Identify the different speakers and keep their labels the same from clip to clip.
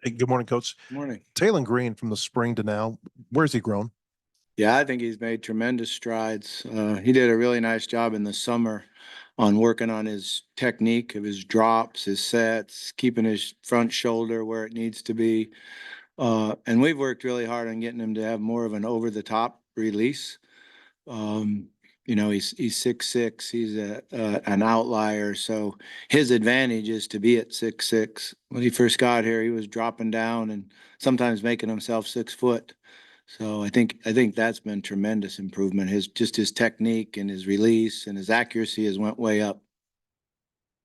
Speaker 1: Hey, good morning, Coach.
Speaker 2: Morning.
Speaker 1: Taylon Green, from the spring to now, where's he grown?
Speaker 2: Yeah, I think he's made tremendous strides. He did a really nice job in the summer on working on his technique of his drops, his sets, keeping his front shoulder where it needs to be. And we've worked really hard on getting him to have more of an over-the-top release. Um, he's 6'6". He's an outlier, so his advantage is to be at 6'6". When he first got here, he was dropping down and sometimes making himself 6 foot. So I think that's been tremendous improvement. His technique and his release and his accuracy has went way up.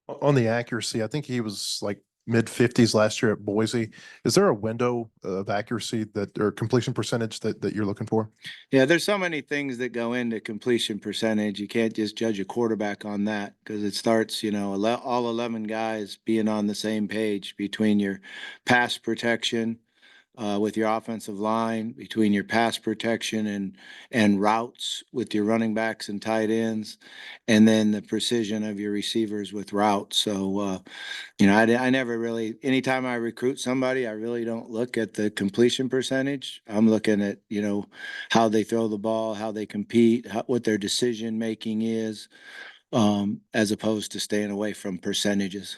Speaker 1: On the accuracy, I think he was like mid 50s last year at Boise. Is there a window of accuracy that or completion percentage that you're looking for?
Speaker 2: Yeah, there's so many things that go into completion percentage. You can't just judge a quarterback on that because it starts, all 11 guys being on the same page between your pass protection, with your offensive line, between your pass protection and routes with your running backs and tight ends, and then the precision of your receivers with routes. So, I never really, anytime I recruit somebody, I really don't look at the completion percentage. I'm looking at, how they throw the ball, how they compete, what their decision making is, as opposed to staying away from percentages.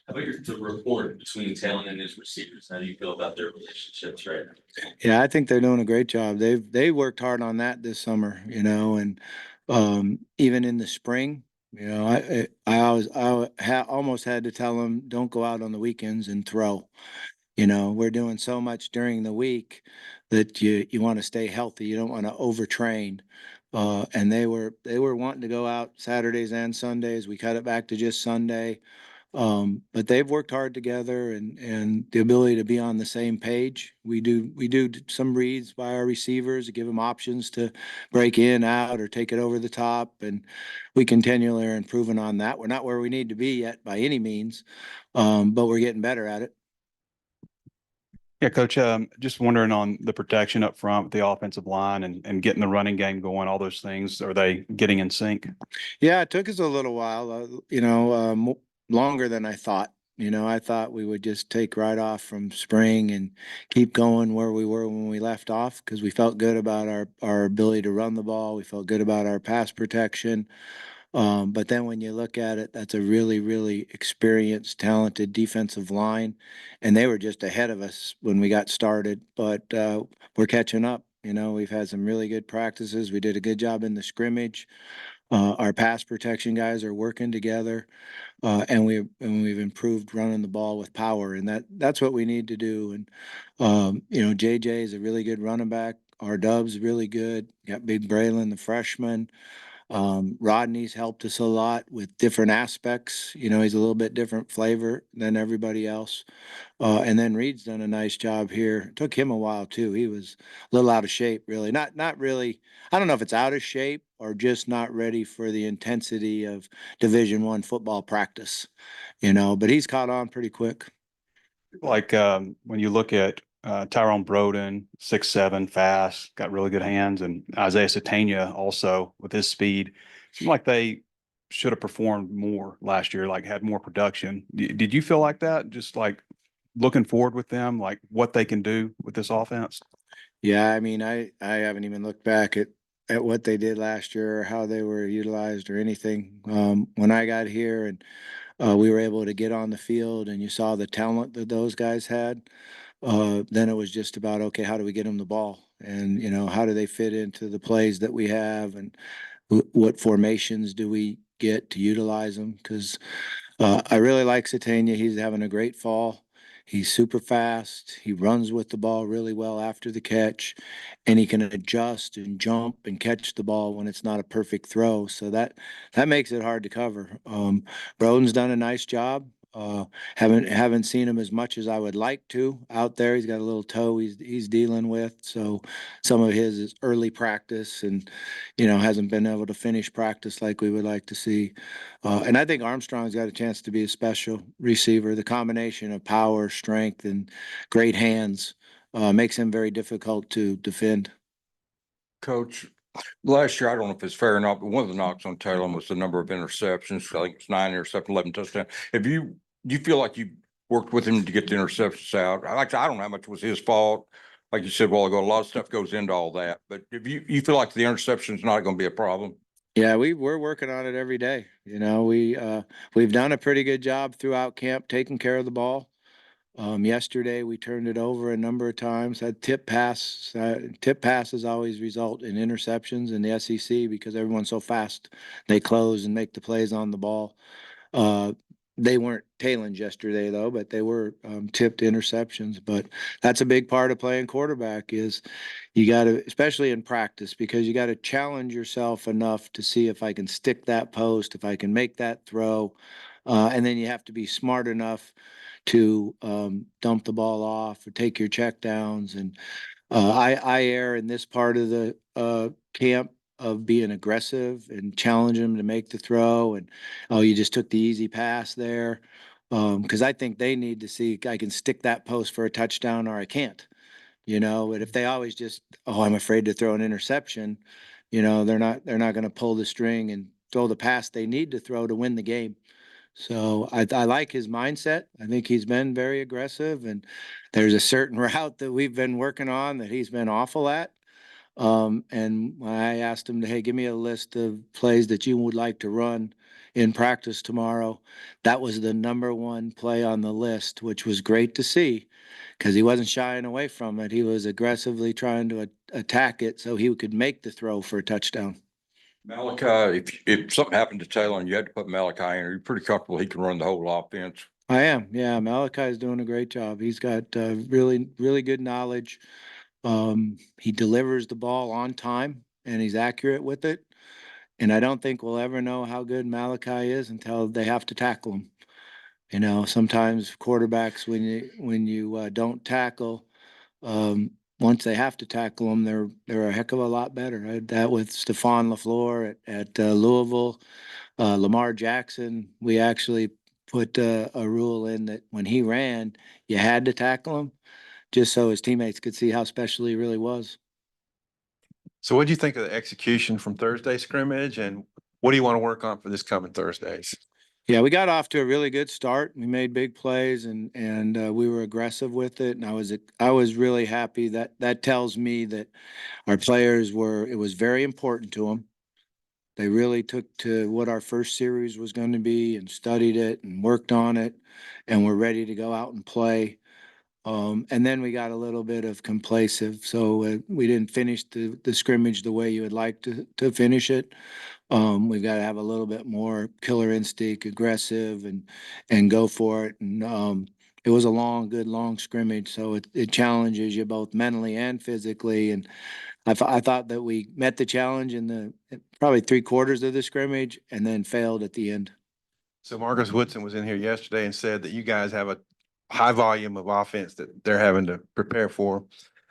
Speaker 3: How about the rapport between Talon and his receivers? How do you feel about their relationships right now?
Speaker 2: Yeah, I think they're doing a great job. They worked hard on that this summer, and even in the spring, almost had to tell them don't go out on the weekends and throw. We're doing so much during the week that you want to stay healthy. You don't want to overtrain. And they were wanting to go out Saturdays and Sundays. We cut it back to just Sunday. But they've worked hard together and the ability to be on the same page. We do some reads by our receivers to give them options to break in, out, or take it over the top. And we continually are improving on that. We're not where we need to be yet by any means, but we're getting better at it.
Speaker 4: Yeah, Coach, just wondering on the protection up front with the offensive line and getting the running game going, all those things, are they getting in sync?
Speaker 2: Yeah, it took us a little while, longer than I thought. I thought we would just take right off from spring and keep going where we were when we left off because we felt good about our ability to run the ball. We felt good about our pass protection. But then when you look at it, that's a really, really experienced, talented defensive line. And they were just ahead of us when we got started, but we're catching up. We've had some really good practices. We did a good job in the scrimmage. Our pass protection guys are working together, and we've improved running the ball with power, and that's what we need to do. And JJ is a really good running back. Our Dub's really good. Got Big Braylon, the freshman. Rodney's helped us a lot with different aspects. He's a little bit different flavor than everybody else. And then Reed's done a nice job here. It took him a while too. He was a little out of shape, really. Not really. I don't know if it's out of shape or just not ready for the intensity of Division I football practice, but he's caught on pretty quick.
Speaker 4: Like when you look at Tyrone Broden, 6'7", fast, got really good hands, and Isaiah Satania also with his speed, seemed like they should have performed more last year, like had more production. Did you feel like that? Just like looking forward with them, like what they can do with this offense?
Speaker 2: Yeah, I mean, I haven't even looked back at what they did last year or how they were utilized or anything. When I got here and we were able to get on the field and you saw the talent that those guys had, then it was just about, okay, how do we get them the ball? And, how do they fit into the plays that we have and what formations do we get to utilize them? Because I really like Satania. He's having a great fall. He's super fast. He runs with the ball really well after the catch, and he can adjust and jump and catch the ball when it's not a perfect throw. So that makes it hard to cover. Broden's done a nice job. Haven't seen him as much as I would like to out there. He's got a little toe he's dealing with. So some of his is early practice and hasn't been able to finish practice like we would like to see. And I think Armstrong's got a chance to be a special receiver. The combination of power, strength, and great hands makes him very difficult to defend.
Speaker 5: Coach, last year, I don't know if it's fair or not, but one of the knocks on Taylor was the number of interceptions. I think it's 9 interceptions, 11 touchdowns. Do you feel like you worked with him to get the interceptions out. I don't know how much was his fault. Like you said a while ago, a lot of stuff goes into all that, but if you feel like the interception's not going to be a problem.
Speaker 2: Yeah, we're working on it every day. You know, we've done a pretty good job throughout camp taking care of the ball. Yesterday we turned it over a number of times, had tip pass. Tip passes always result in interceptions in the SEC because everyone's so fast. They close and make the plays on the ball. Uh, they weren't tailings yesterday though, but they were tipped interceptions. But that's a big part of playing quarterback is you got to, especially in practice, because you got to challenge yourself enough to see if I can stick that post, if I can make that throw. And then you have to be smart enough to dump the ball off or take your check downs. And I err in this part of the camp of being aggressive and challenging them to make the throw. And oh, you just took the easy pass there. Because I think they need to see I can stick that post for a touchdown or I can't. You know, but if they always just, oh, I'm afraid to throw an interception, you know, they're not going to pull the string and throw the pass they need to throw to win the game. So I like his mindset. I think he's been very aggressive, and there's a certain route that we've been working on that he's been awful at. And when I asked him to, hey, give me a list of plays that you would like to run in practice tomorrow, that was the number one play on the list, which was great to see because he wasn't shying away from it. He was aggressively trying to attack it so he could make the throw for a touchdown.
Speaker 5: Malachi, if something happened to Taylor and you had to put Malachi in, are you pretty comfortable he can run the whole offense?
Speaker 2: I am. Yeah, Malachi is doing a great job. He's got really, really good knowledge. He delivers the ball on time and he's accurate with it. And I don't think we'll ever know how good Malachi is until they have to tackle him. You know, sometimes quarterbacks, when you don't tackle, once they have to tackle them, they're a heck of a lot better. I had that with Stephon LaFleur at Louisville. Lamar Jackson, we actually put a rule in that when he ran, you had to tackle him just so his teammates could see how special he really was.
Speaker 6: So what do you think of the execution from Thursday scrimmage, and what do you want to work on for this coming Thursdays?
Speaker 2: Yeah, we got off to a really good start. We made big plays and we were aggressive with it. And I was really happy that that tells me that our players were, it was very important to them. They really took to what our first series was going to be and studied it and worked on it and were ready to go out and play. And then we got a little bit of complacive. So we didn't finish the scrimmage the way you would like to finish it. We've got to have a little bit more killer instinct, aggressive and go for it. And it was a good long scrimmage. So it challenges you both mentally and physically. And I thought that we met the challenge in the probably 3/4 of the scrimmage and then failed at the end.
Speaker 6: So Marcus Woodson was in here yesterday and said that you guys have a high volume of offense that they're having to prepare for.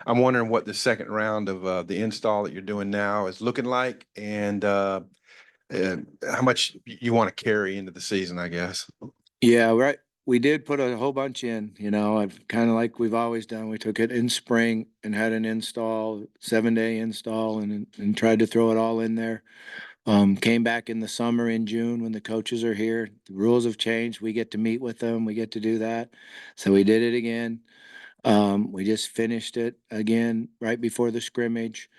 Speaker 6: I'm wondering what the second round of the install that you're doing now is looking like, and how much you want to carry into the season, I guess.
Speaker 2: Yeah, right. We did put a whole bunch in, you know, I've kind of like we've always done. We took it in spring and had an install, 7-day install and tried to throw it all in there. Came back in the summer in June when the coaches are here. The rules have changed. We get to meet with them. We get to do that. So we did it again. We just finished it again right before the scrimmage.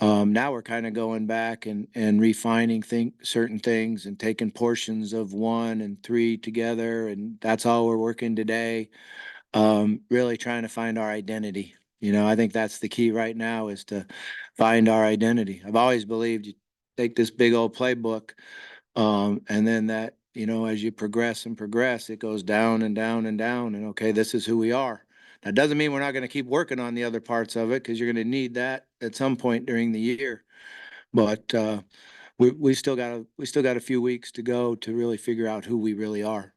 Speaker 2: Now we're kind of going back and refining certain things and taking portions of 1 and 3 together. And that's all we're working today. Really trying to find our identity. You know, I think that's the key right now is to find our identity. I've always believed you take this big old playbook, and then that, you know, as you progress and progress, it goes down and down and down. And okay, this is who we are. That doesn't mean we're not going to keep working on the other parts of it because you're going to need that at some point during the year. But we still got a few weeks to go to really figure out who we really are.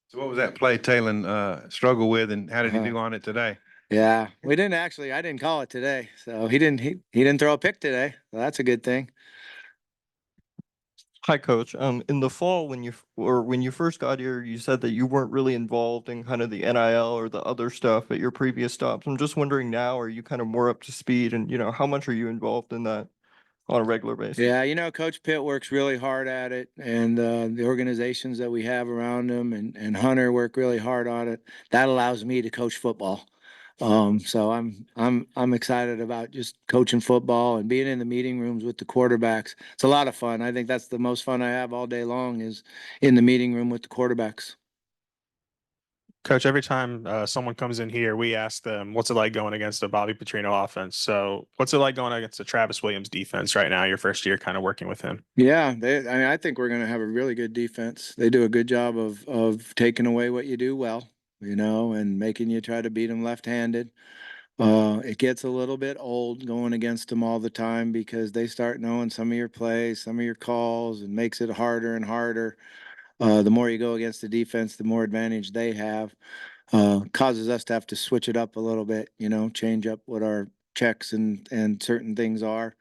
Speaker 6: So what was that play Taylor struggle with, and how did he
Speaker 2: Uh-huh.
Speaker 6: do on it today?
Speaker 2: Yeah, I didn't call it today. So he didn't throw a pick today. So that's a good thing.
Speaker 7: Hi, Coach. In the fall, when you first got here, you said that you weren't really involved in kind of the NIL or the other stuff at your previous stops. I'm just wondering now, are you kind of more up to speed, and how much are you involved in that? on a regular basis.
Speaker 2: Yeah, Coach Pitt works really hard at it, and the organizations that we have around him and Hunter work really hard on it. That allows me to coach football. So I'm excited about just coaching football and being in the meeting rooms with the quarterbacks. It's a lot of fun. I think that's the most fun I have all day long is in the meeting room with the quarterbacks.
Speaker 8: Coach, every time someone comes in here, we ask them, what's it like going against a Bobby Petrino offense? So what's it like going against the Travis Williams defense right now, your first year kind of working with him?
Speaker 2: Yeah, I think we're going to have a really good defense. They do a good job of taking away what you do well, and making you try to beat them left-handed. It gets a little bit old going against them all the time because they start knowing some of your plays, some of your calls, and makes it harder and harder. The more you go against the defense, the more advantage they have. Causes us to have to switch it up a little bit, change up what our checks and certain things are.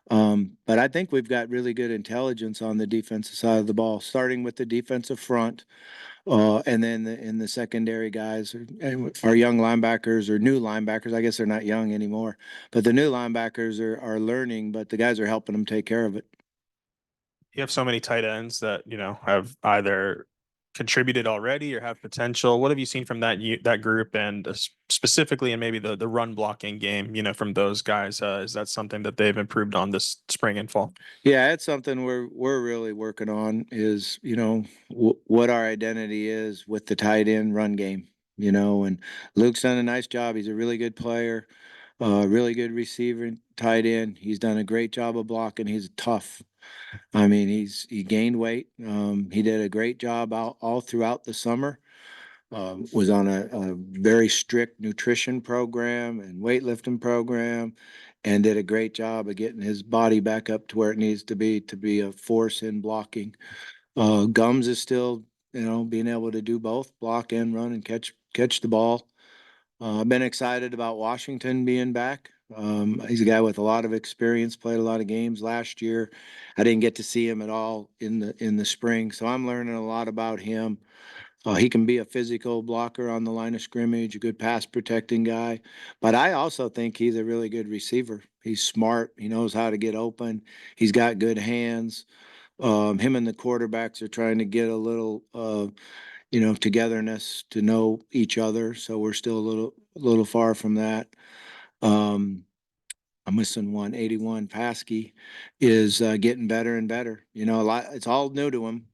Speaker 2: But I think we've got really good intelligence on the defensive side of the ball, starting with the defensive front. And then in the secondary guys are young linebackers or new linebackers. I guess they're not young anymore, but the new linebackers are learning, but the guys are helping them take care of it.
Speaker 8: You have so many tight ends that, have either contributed already or have potential. What have you seen from that group and specifically in maybe the run blocking game, from those guys? Is that something that they've improved on this spring and fall?
Speaker 2: Yeah, it's something we're really working on is, what our identity is with the tight end run game, and Luke's done a nice job. He's a really good player, really good receiver, tight end. He's done a great job of blocking. He's tough. I mean, he gained weight. He did a great job all throughout the summer. Was on a very strict nutrition program and weightlifting program, and did a great job of getting his body back up to where it needs to be a force in blocking. Gums is still, being able to do both, block and run and catch the ball. I've been excited about Washington being back. He's a guy with a lot of experience, played a lot of games last year. I didn't get to see him at all in the spring, so I'm learning a lot about him. He can be a physical blocker on the line of scrimmage, a good pass protecting guy, but I also think he's a really good receiver. He's smart. He knows how to get open. He's got good hands. Him and the quarterbacks are trying to get a little, togetherness to know each other. So we're still a little far from that. I'm missing 181. Paskey is getting better and better. A lot. It's all new to him.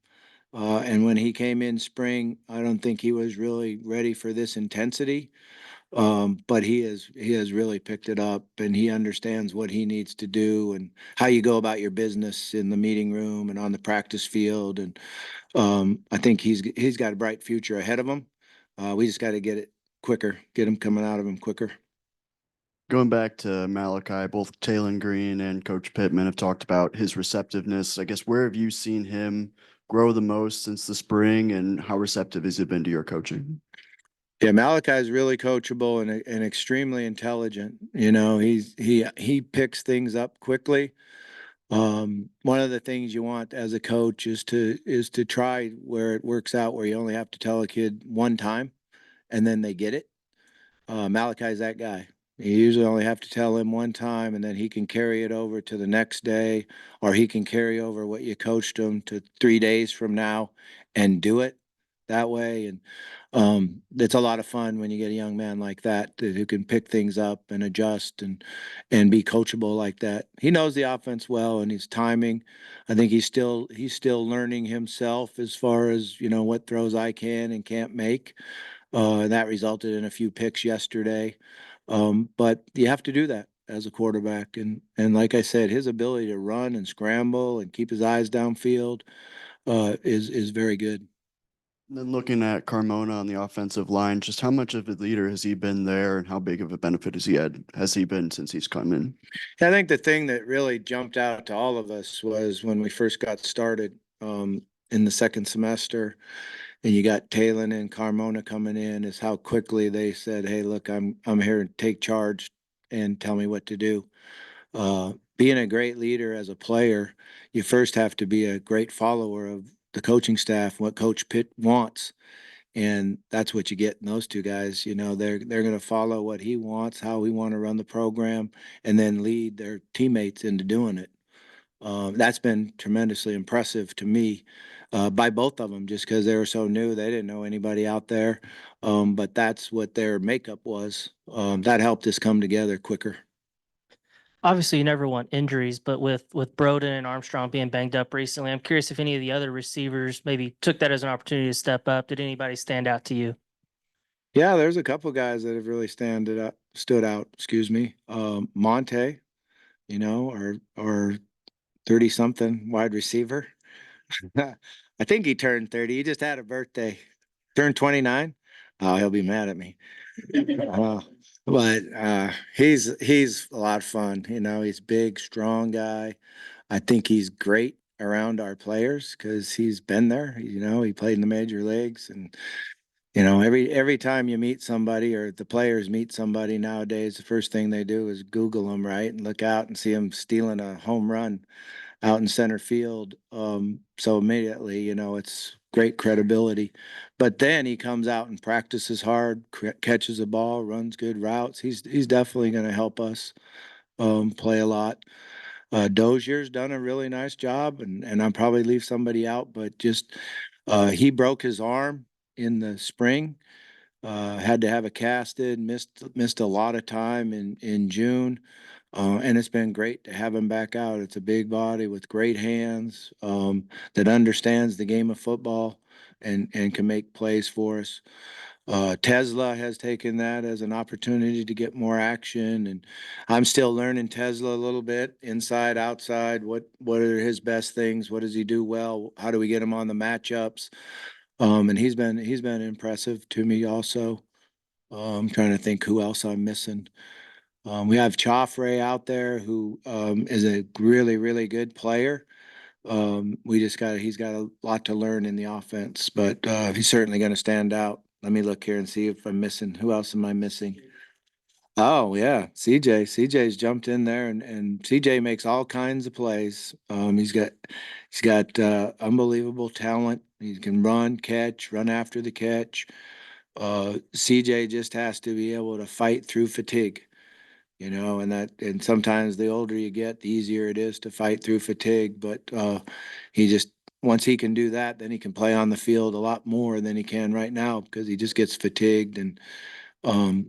Speaker 2: And when he came in spring, I don't think he was really ready for this intensity. But he has really picked it up, and he understands what he needs to do and how you go about your business in the meeting room and on the practice field. And I think he's got a bright future ahead of him. We just got to get it quicker, get him coming out of him quicker.
Speaker 9: Going back to Malachi, both Taylor Green and Coach Pittman have talked about his receptiveness. I guess where have you seen him grow the most since the spring, and how receptive has he been to your coaching?
Speaker 2: Yeah, Malachi is really coachable and extremely intelligent. He picks things up quickly. One of the things you want as a coach is to try where it works out, where you only have to tell a kid one time and then they get it. Malachi's that guy. You usually only have to tell him one time, and then he can carry it over to the next day, or he can carry over what you coached him to 3 days from now and do it that way. And it's a lot of fun when you get a young man like that who can pick things up and adjust and be coachable like that. He knows the offense well, and he's timing. I think he's still learning himself as far as what throws I can and can't make. And that resulted in a few picks yesterday. But you have to do that as a quarterback. And like I said, his ability to run and scramble and keep his eyes downfield is very good.
Speaker 9: And then looking at Carmona on the offensive line, just how much of a leader has he been there, and how big of a benefit has he been since he's come in?
Speaker 2: I think the thing that really jumped out to all of us was when we first got started in the second semester, and you got Taylor and Carmona coming in, is how quickly they said, "Hey, look, I'm here to take charge and tell me what to do." Being a great leader as a player, you first have to be a great follower of the coaching staff, what Coach Pitt wants. And that's what you get in those two guys. They're going to follow what he wants, how we want to run the program, and then lead their teammates into doing it. That's been tremendously impressive to me by both of them, just because they were so new. They didn't know anybody out there. But that's what their makeup was. That helped us come together quicker.
Speaker 10: Obviously, you never want injuries, but with Broden and Armstrong being banged up recently, I'm curious if any of the other receivers maybe took that as an opportunity to step up. Did anybody stand out to you?
Speaker 2: Yeah, there's a couple guys that have really stood out, excuse me. Monte, or 30 something wide receiver. I think he turned 30. He just had a birthday. Turned 29. Oh, he'll be mad at me. Uh, but he's a lot of fun. He's big, strong guy. I think he's great around our players because he's been there. He played in the major leagues, and every time you meet somebody or the players meet somebody nowadays, the first thing they do is Google them, right, and look out and see them stealing a home run out in center field. So immediately, it's great credibility. But then he comes out and practices hard, catches a ball, runs good routes. He's definitely going to help us play a lot. Dozier's done a really nice job, and I'll probably leave somebody out, but just he broke his arm in the spring. Had to have it casted, missed a lot of time in June. And it's been great to have him back out. It's a big body with great hands, that understands the game of football and can make plays for us. Tesla has taken that as an opportunity to get more action, and I'm still learning Tesla a little bit, inside, outside. What are his best things? What does he do well? How do we get him on the matchups? And he's been impressive to me also. I'm trying to think who else I'm missing. We have Joffrey out there who is a really, really good player. He's got a lot to learn in the offense, but he's certainly going to stand out. Let me look here and see if I'm missing. Who else am I missing? Oh yeah, CJ. CJ's jumped in there, and CJ makes all kinds of plays. He's got unbelievable talent. He can run after the catch. CJ just has to be able to fight through fatigue. And sometimes the older you get, the easier it is to fight through fatigue. But he just once he can do that, then he can play on the field a lot more than he can right now because he just gets fatigued and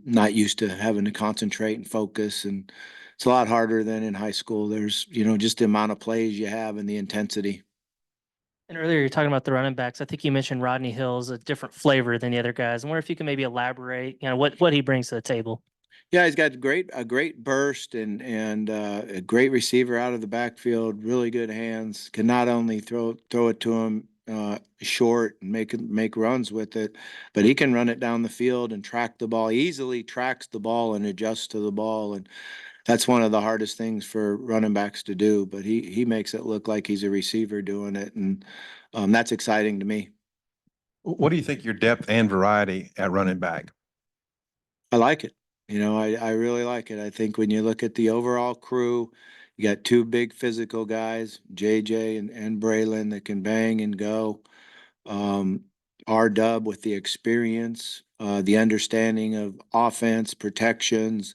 Speaker 2: not used to having to concentrate and focus. And it's a lot harder than in high school. There's just the amount of plays you have and the intensity.
Speaker 10: And earlier you're talking about the running backs. I think you mentioned Rodney Hill's a different flavor than the other guys. I wonder if you can maybe elaborate, what he brings to the table.
Speaker 2: Yeah, he's got a great burst and a great receiver out of the backfield. Really good hands. Can not only throw it to him short and make runs with it, but he can run it down the field and track the ball. He easily tracks the ball and adjusts to the ball, and that's one of the hardest things for running backs to do. But he makes it look like he's a receiver doing it, and that's exciting to me.
Speaker 6: What do you think your depth and variety at running back?
Speaker 2: I like it. I really like it. I think when you look at the overall crew, you got two big physical guys, JJ and Braylon, that can bang and go. R-Dub with the experience, the understanding of offense, protections.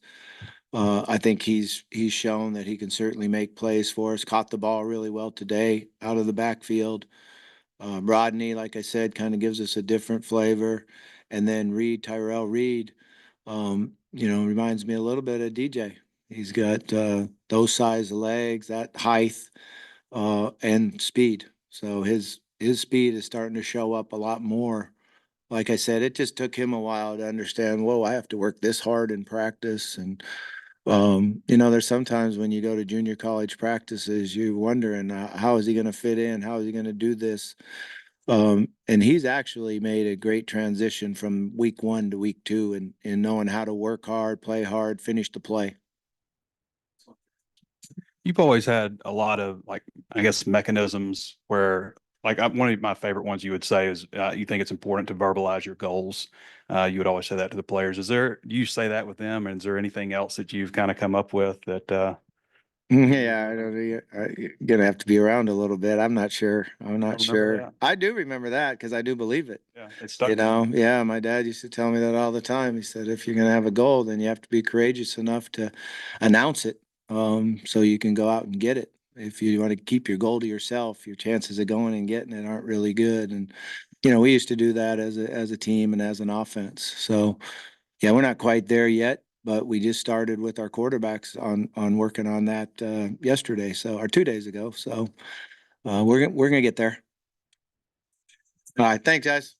Speaker 2: I think he's shown that he can certainly make plays for us. Caught the ball really well today out of the backfield. Rodney, like I said, kind of gives us a different flavor. And then Tyrell Reed, reminds me a little bit of DJ. He's got those size of legs, that height, and speed. So his speed is starting to show up a lot more. Like I said, it just took him a while to understand, whoa, I have to work this hard in practice. And there's sometimes when you go to junior college practices, you're wondering, how is he going to fit in? How is he going to do this? And he's actually made a great transition from week 1 to week 2 and knowing how to work hard, play hard, finish the play.
Speaker 4: You've always had a lot of I guess mechanisms where one of my favorite ones you would say is you think it's important to verbalize your goals. You would always say that to the players. Do you say that with them? And is there anything else that you've kind of come up with that
Speaker 2: Yeah, I don't know. You're gonna have to be around a little bit. I'm not sure. I'm not sure.
Speaker 4: that?
Speaker 2: I do remember that because I do believe it.
Speaker 4: Yeah, it's stuck.
Speaker 2: Yeah, my dad used to tell me that all the time. He said, if you're gonna have a goal, then you have to be courageous enough to announce it, so you can go out and get it. If you want to keep your goal to yourself, your chances of going and getting it aren't really good. And, you know, we used to do that as a team and as an offense. So, yeah, we're not quite there yet, but we just started with our quarterbacks on working on that yesterday, or 2 days ago. So we're gonna get there. All right, thanks, guys.